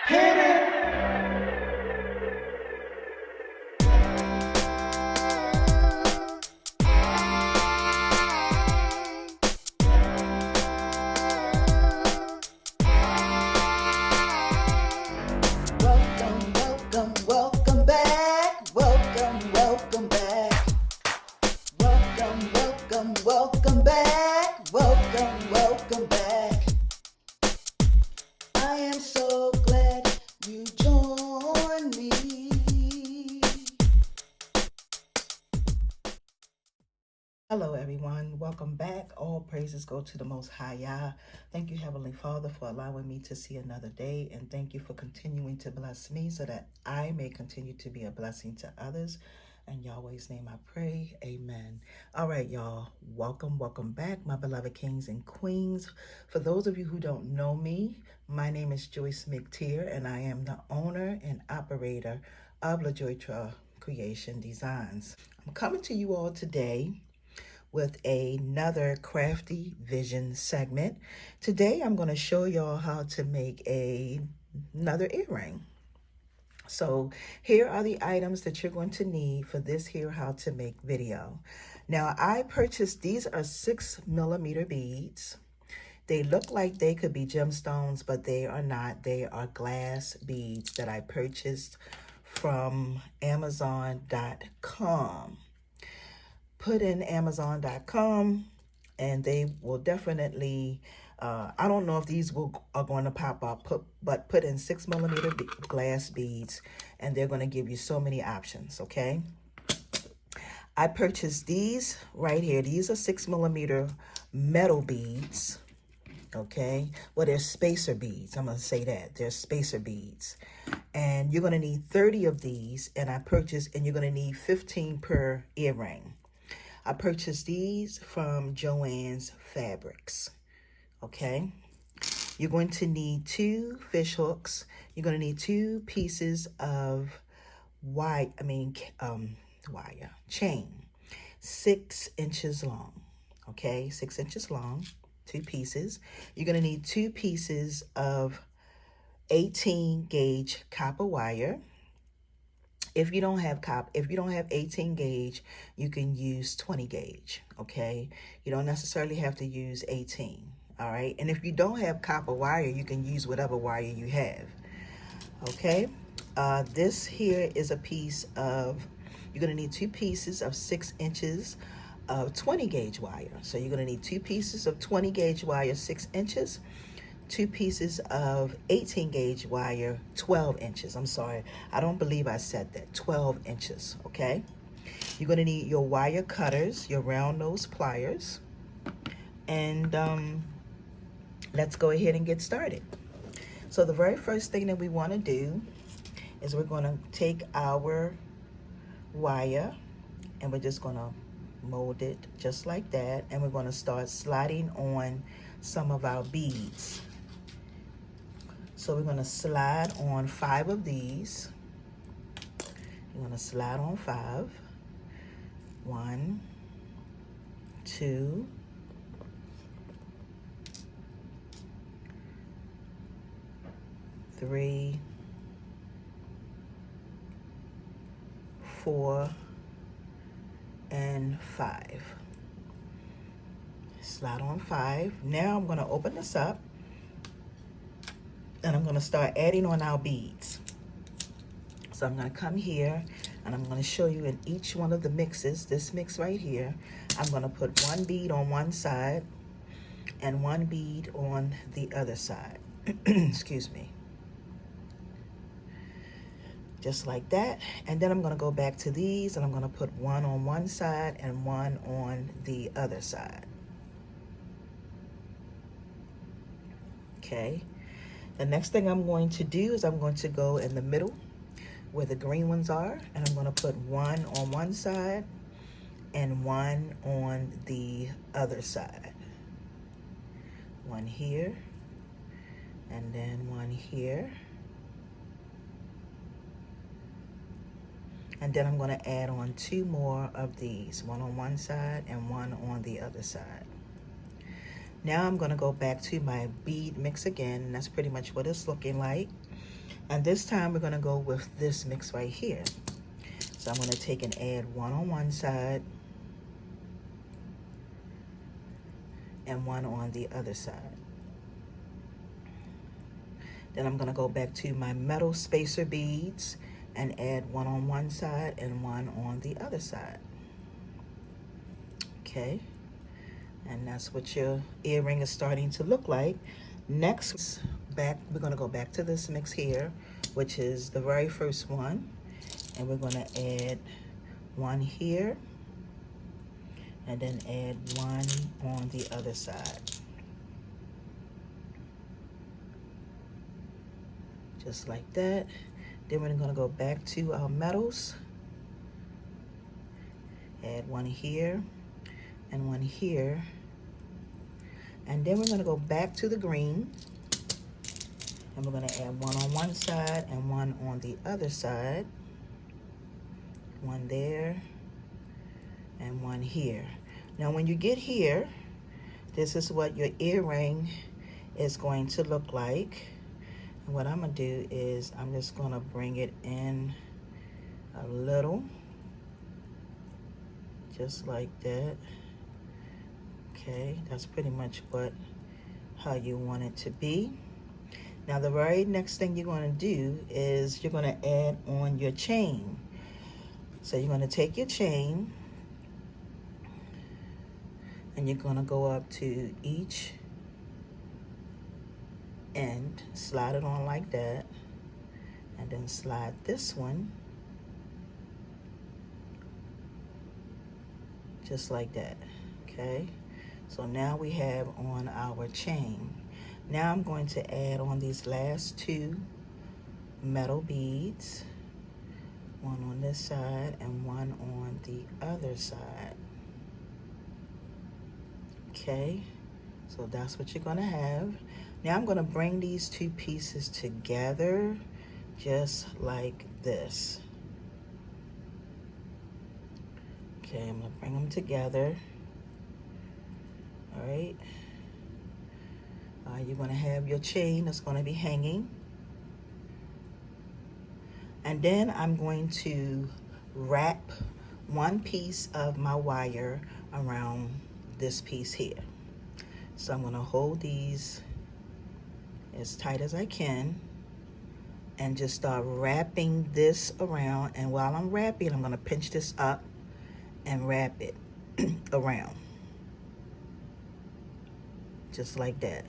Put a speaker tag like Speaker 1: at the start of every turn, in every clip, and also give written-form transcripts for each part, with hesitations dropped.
Speaker 1: Hit it. Welcome, welcome, welcome back. Welcome, welcome back. Welcome, welcome, welcome back. Welcome, welcome back. I am so glad you joined me. Hello, everyone. Welcome back. All praises go to the Most High Yah. Thank you, Heavenly Father, for allowing me to see another day. And thank you for continuing to bless me so that I may continue to be a blessing to others. In Yahweh's name I pray. Amen. All right, y'all. Welcome, welcome back, my beloved kings and queens. For those of you who don't know me, my name is Joyce McTeer, and I am the owner and operator of LaJoytra Creation Designs. I'm coming to you all today with another crafty vision segment. Today I'm going to show y'all how to make another earring. So here are the items that you're going to need for this here how to make video. Now I purchased, these are 6mm beads. They look like they could be gemstones, but they are not. They are glass beads that I purchased from Amazon.com. Put in Amazon.com and they will definitely, I don't know if these are going to pop up, but put in 6mm glass beads and they're going to give you so many options, okay? I purchased these right here. These are 6mm metal beads, okay? Well, they're spacer beads. I'm going to say that. They're spacer beads. And you're going to need 30 of these, and you're going to need 15 per earring. I purchased these from Joann's Fabrics, okay? You're going to need 2 fish hooks. You're going to need 2 pieces of wire, chain, 6 inches long, okay? 6 inches long, 2 pieces. You're going to need 2 pieces of 18 gauge copper wire. If you don't have 18 gauge, you can use 20 gauge, okay? You don't necessarily have to use 18, all right? And if you don't have copper wire, you can use whatever wire you have, okay? This here is a piece of, you're gonna need 2 pieces of 6 inches of 20 gauge wire. So you're gonna need 2 pieces of 20 gauge wire, 6 inches, 2 pieces of 18 gauge wire, 12 inches. I'm sorry, I don't believe I said that, 12 inches, okay? You're gonna need your wire cutters, your round nose pliers, and let's go ahead and get started. So the very first thing that we wanna do is we're gonna take our wire and we're just gonna mold it just like that, and we're gonna start sliding on some of our beads. So we're gonna slide on 5 of these. You're gonna slide on 5. 1, 2, 3, 4, and 5. Slide on 5. Now I'm gonna open this up and I'm gonna start adding on our beads. So I'm gonna come here and I'm gonna show you in each one of the mixes, this mix right here, I'm gonna put 1 bead on one side and 1 bead on the other side. Excuse me. Just like that. And then I'm gonna go back to these and I'm gonna put 1 on one side and 1 on the other side. Okay. The next thing I'm going to do is I'm going to go in the middle where the green ones are, and I'm going to put 1 on one side and 1 on the other side. 1 here, and then 1 here. And then I'm going to add on 2 more of these, 1 on one side and 1 on the other side. Now I'm going to go back to my bead mix again, and that's pretty much what it's looking like. And this time we're going to go with this mix right here. So I'm going to take and add one on one side and one on the other side. Then I'm going to go back to my metal spacer beads and add one on one side and one on the other side. Okay, and that's what your earring is starting to look like. Next, we're going to go back to this mix here, which is the very first one, and we're going to add one here and then add one on the other side. Just like that. Then we're going to go back to our metals, add one here and one here, and then we're going to go back to the green, and we're going to add one on one side and one on the other side, one there and one here. Now when you get here, this is what your earring is going to look like. And what I'm going to do is I'm just going to bring it in a little, just like that. Okay, that's pretty much how you want it to be. Now the very next thing you're going to do is you're going to add on your chain. So you're going to take your chain and you're going to go up to each end, slide it on like that, and then slide this one just like that. Okay, so now we have on our chain. Now I'm going to add on these last two metal beads, one on this side and one on the other side. Okay, so that's what you're going to have. Now I'm going to bring these two pieces together just like this. Okay, I'm going to bring them together. All right. You're going to have your chain that's going to be hanging. And then I'm going to wrap one piece of my wire around this piece here. So I'm going to hold these as tight as I can and just start wrapping this around. And while I'm wrapping, I'm going to pinch this up and wrap it around just like that.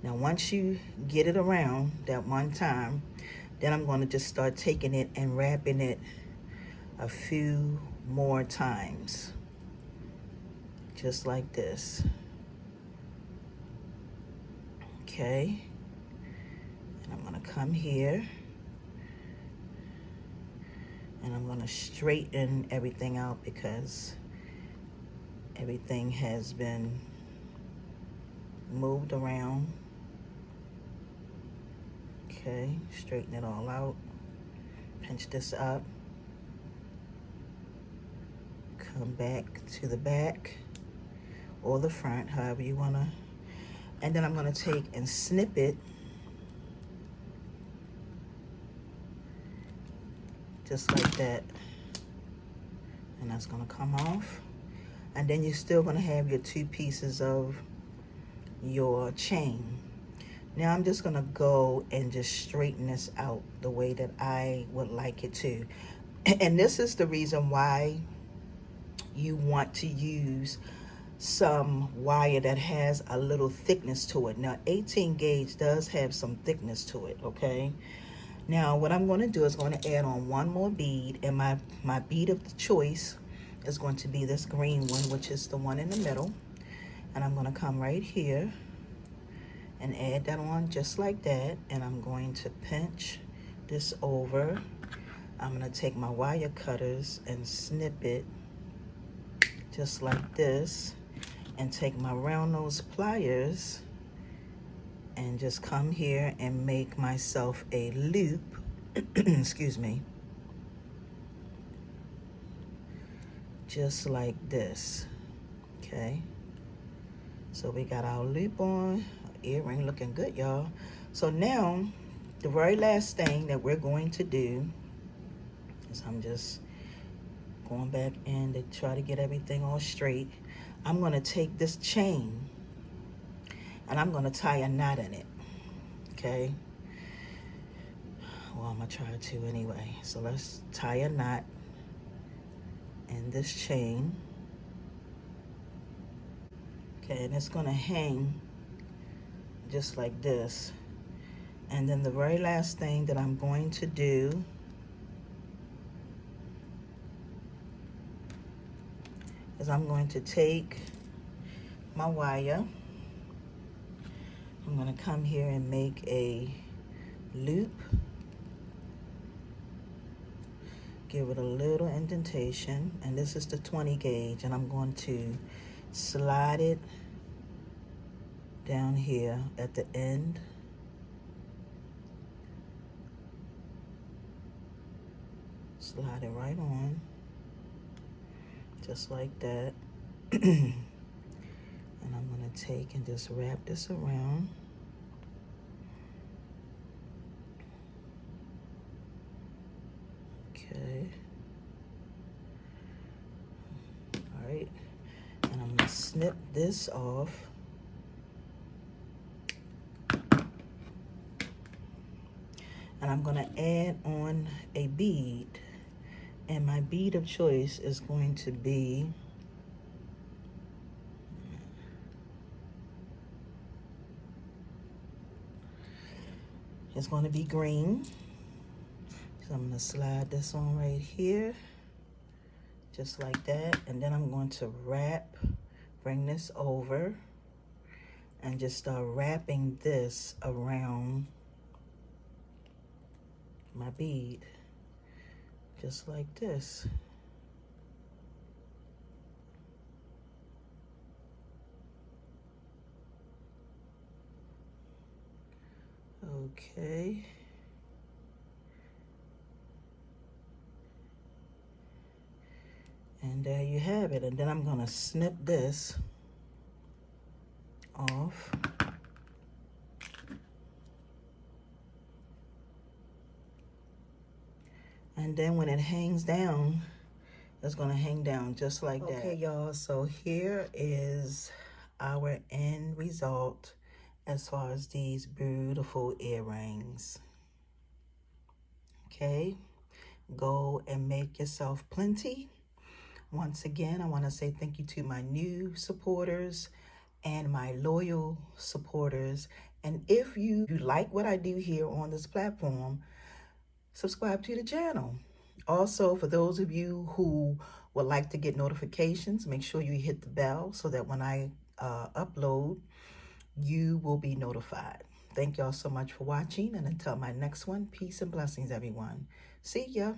Speaker 1: Now once you get it around that one time, then I'm going to just start taking it and wrapping it a few more times just like this. Okay, and I'm going to come here and I'm going to straighten everything out because everything has been moved around. Okay, straighten it all out, pinch this up, come back to the back or the front, however you want to, and then I'm going to take and snip it just like that, and that's going to come off. And then you're still going to have your two pieces of your chain. Now I'm just going to go and just straighten this out the way that I would like it to. And this is the reason why you want to use some wire that has a little thickness to it. Now 18 gauge does have some thickness to it, okay? Now what I'm going to do is going to add on one more bead, and my bead of the choice is going to be this green one, which is the one in the middle. And I'm going to come right here and add that on just like that, and I'm going to pinch this over. I'm going to take my wire cutters and snip it just like this, and take my round nose pliers and just come here and make myself a loop excuse me, just like this. Okay, So we got our loop on, earring looking good, y'all. So now the very last thing that we're going to do is, I'm just going back in to try to get everything all straight. I'm going to take this chain and I'm going to tie a knot in it. Okay, well, I'm gonna try to anyway. So let's tie a knot in this chain. Okay, and it's gonna hang just like this. And then the very last thing that I'm going to do is I'm going to take my wire. I'm gonna come here and make a loop. Give it a little indentation, and this is the 20 gauge, and I'm going to slide it down here at the end. Slide it right on, just like that. And I'm gonna take and just wrap this around. Okay. All right. And I'm gonna snip this off. And I'm gonna add on a bead. And my bead of choice is going to be green. So I'm gonna slide this on right here, just like that. And then I'm going to bring this over and just start wrapping this around my bead, just like this. Okay. And there you have it. And then I'm gonna snip this off. And then when it hangs down, it's gonna hang down just like that. Okay, y'all, so here is our end result as far as these beautiful earrings. Okay, go and make yourself plenty. Once again, I want to say thank you to my new supporters and my loyal supporters. And if you like what I do here on this platform, subscribe to the channel. Also, for those of you who would like to get notifications, make sure you hit the bell so that when I upload, you will be notified. Thank y'all so much for watching, and until my next one, peace and blessings, everyone. See ya.